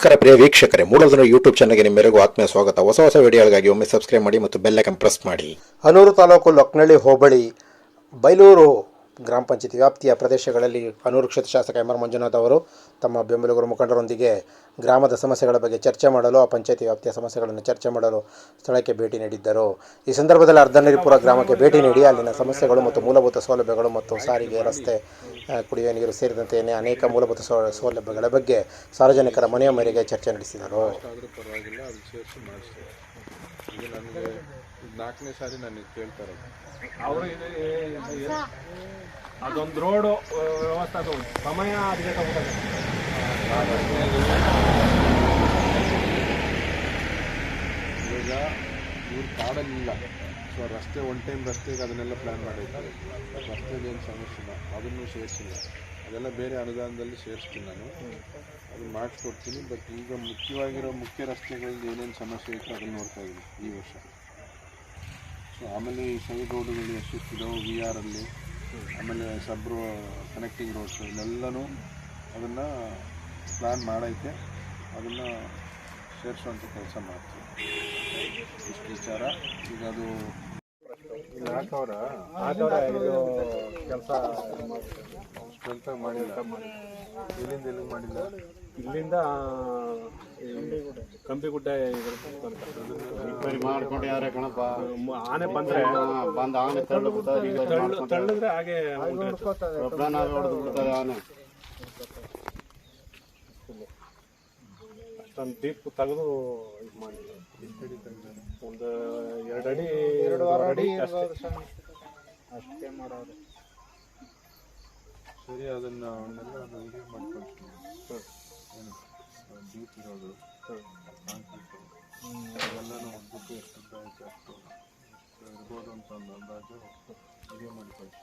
ನಮಸ್ಕಾರ ಪ್ರಿಯ ವೀಕ್ಷಕರೇ, ಮೂಲಧನ ಯೂಟ್ಯೂಬ್ ಚಾನಲ್ಗೆ ನಿಮ್ಮೆಲ್ಲರಿಗೂ ಆತ್ಮೀಯ ಸ್ವಾಗತ. ಹೊಸ ವಿಡಿಯೋಗಳಿಗಾಗಿ ಒಮ್ಮೆ ಸಬ್ಸ್ಕ್ರೈಬ್ ಮಾಡಿ ಮತ್ತು ಬೆಲ್ ಐಕಾನ್ ಪ್ರೆಸ್ ಮಾಡಿ. ಹನೂರು ತಾಲೂಕು ಲೊಕ್ನಳ್ಳಿ ಹೋಬಳಿ ಬೈಲೂರು ಗ್ರಾಮ ಪಂಚಾಯತಿ ವ್ಯಾಪ್ತಿಯ ಪ್ರದೇಶಗಳಲ್ಲಿ ಹನೂರು ಕ್ಷೇತ್ರ ಶಾಸಕ ಎಂ ಆರ್ ಮಂಜುನಾಥ್ ಅವರು ತಮ್ಮ ಬೆಂಬಲಿಗರ ಮುಖಂಡರೊಂದಿಗೆ ಗ್ರಾಮದ ಸಮಸ್ಯೆಗಳ ಬಗ್ಗೆ ಚರ್ಚೆ ಮಾಡಲು, ಆ ಪಂಚಾಯತಿ ವ್ಯಾಪ್ತಿಯ ಸಮಸ್ಯೆಗಳನ್ನು ಚರ್ಚೆ ಮಾಡಲು ಸ್ಥಳಕ್ಕೆ ಭೇಟಿ ನೀಡಿದ್ದರು. ಈ ಸಂದರ್ಭದಲ್ಲಿ ಅರ್ಧನೀರಿಪುರ ಗ್ರಾಮಕ್ಕೆ ಭೇಟಿ ನೀಡಿ ಅಲ್ಲಿನ ಸಮಸ್ಯೆಗಳು ಮತ್ತು ಮೂಲಭೂತ ಸೌಲಭ್ಯಗಳು ಮತ್ತು ಸಾರಿಗೆ, ರಸ್ತೆ, ಕುಡಿಯುವ ನೀರು ಸೇರಿದಂತೆ ಅನೇಕ ಮೂಲಭೂತ ಸೌಲಭ್ಯಗಳ ಬಗ್ಗೆ ಸಾರ್ವಜನಿಕರ ಮನೆಯ ಮೇರೆಗೆ ಚರ್ಚೆ ನಡೆಸಿದರು. ನಾಲ್ಕನೇ ಸಾರಿ ನನಗೆ ಕೇಳ್ತಾರೆ ಅವರು ಅದೊಂದು ರೋಡು ವ್ಯವಸ್ಥೆ, ಅದು ಸಮಯ ಅದಕ್ಕೆ ಈಗ ಇವ್ರು ಕಾಡಲ್ಲಿಲ್ಲ. ಸೊ ರಸ್ತೆ ಒನ್ ಟೈಮ್ ರಸ್ತೆಗೆ ಅದನ್ನೆಲ್ಲ ಪ್ಲ್ಯಾನ್ ಮಾಡಿರ್ತಾರೆ. ರಸ್ತೆದೇನು ಸಮಸ್ಯೆ ಇಲ್ಲ, ಅದನ್ನು ಸೇರಿಸಿಲ್ಲ. ಅದೆಲ್ಲ ಬೇರೆ ಅನುದಾನದಲ್ಲಿ ಸೇರಿಸ್ತೀನಿ ನಾನು, ಅದನ್ನು ಮಾಡಿಸ್ಕೊಡ್ತೀನಿ. ಬಟ್ ಈಗ ಮುಖ್ಯವಾಗಿರೋ ಮುಖ್ಯ ರಸ್ತೆಗಳಲ್ಲಿ ಏನೇನು ಸಮಸ್ಯೆ ಇತ್ತು ಅದನ್ನು ನೋಡ್ತಾ ಇದ್ದೀನಿ ಈ ವರ್ಷ. ಸೊ ಆಮೇಲೆ ಈ ಸೈಡ್ ರೋಡುಗಳು ಎಷ್ಟಿದ್ದಾವೆ VR ಅಲ್ಲಿ, ಆಮೇಲೆ ಸಬ್ರು ಕನೆಕ್ಟಿಂಗ್ ರೋಡ್ಸ್ ಇಲ್ಲೆಲ್ಲನೂ ಅದನ್ನು ಪ್ಲ್ಯಾನ್ ಮಾಡೈತೆ, ಅದನ್ನು ಸೇರಿಸುವಂಥ ಕೆಲಸ ಮಾಡ್ತೀವಿ. ಇಷ್ಟು ವಿಚಾರ. ಈಗ ಅದು ಕೆಲಸ ಮಾಡಿಲ್ಲ. ಎಲ್ಲಿಂದ ಎಲ್ಲಿಗೆ ಮಾಡಿಲ್ಲ? ಇಲ್ಲಿಂದ ಕಂಬಿಗುಡ್ಡ ಮಾಡ್ಕೊಂಡು ಯಾರೇ ಕಣಪ್ಪ, ಆನೆ ಬಂದ್ರೆ ಆನೆ ತಳ್ಳಿದ್ರೆ ಹಾಗೆ ಹೊಡೆದು ಬಿಡ್ತಾರೆ ಆನೆ. ಅಷ್ಟೊಂದು ಡೀಪ್ ತೆಗೆದು ಇದು ಮಾಡಿಲ್ಲ. ಒಂದು 2 ಅಡಿ ಅಷ್ಟೇ ಮಾಡೋರು. ಸರಿ, ಅದನ್ನು ವಿಡಿಯೋ ಮಾಡ್ಕೊಳ್ತೀನಿ. ಏನು ಡೀಪ್ ಇರೋದು ಅದೆಲ್ಲನೂ ಒಂದಕ್ಕೂ ಎಷ್ಟು ಆಯ್ತು ಅಷ್ಟು ಇರ್ಬೋದು ಅಂತ ಒಂದು ಅಂದಾಜು ವಿಡಿಯೋ ಮಾಡ್ಕೊಳ್ತೀನಿ.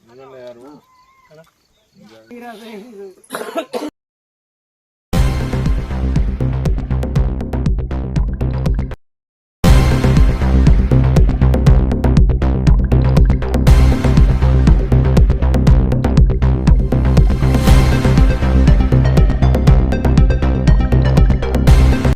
ನೀವೆಲ್ಲ ಯಾರು?